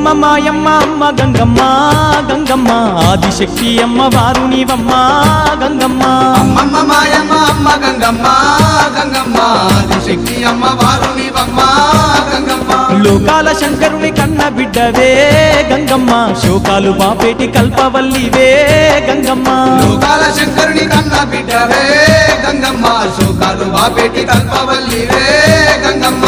అమ్మమ్మ మాయమ్మ అమ్మ గంగమ్మ గంగమ్మ ఆదిశక్తి అమ్మ వారు నీవమ్మ గంగమ్మ అమ్మమ్మ మాయమ్మ అమ్మ గంగమ్మ గంగమ్మ ఆదిశక్తి అమ్మ వారు నీవమ్మ గంగమ్మ లోకాల శంకరుని కన్న బిడ్డవే గంగమ్మ శోకాలు బాపేటి కల్పవల్లివే గంగమ్మ లోకాల శంకరుని కన్న బిడ్డవే గంగమ్మ శోకాలు బాపేటి కల్పవల్లివే గంగమ్మ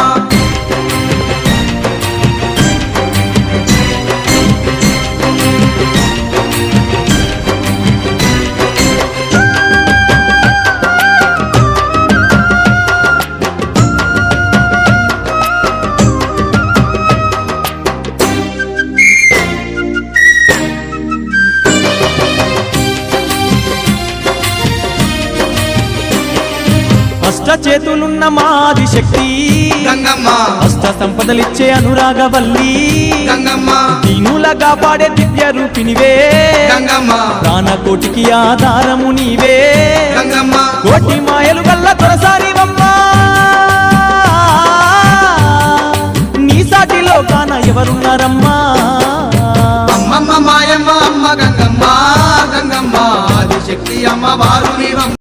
అష్ట చేతులున్న మాది శక్తి గంగమ్మ అష్ట సంపదలిచ్చే అనురాగవల్లి గంగమ్మ దీనులగా పాడే దివ్య రూపినివే గంగమ్మ ప్రాణకోటికి ఆధారము నీవే గంగమ్మ కోటి మాయలు గల్ల తొలసారి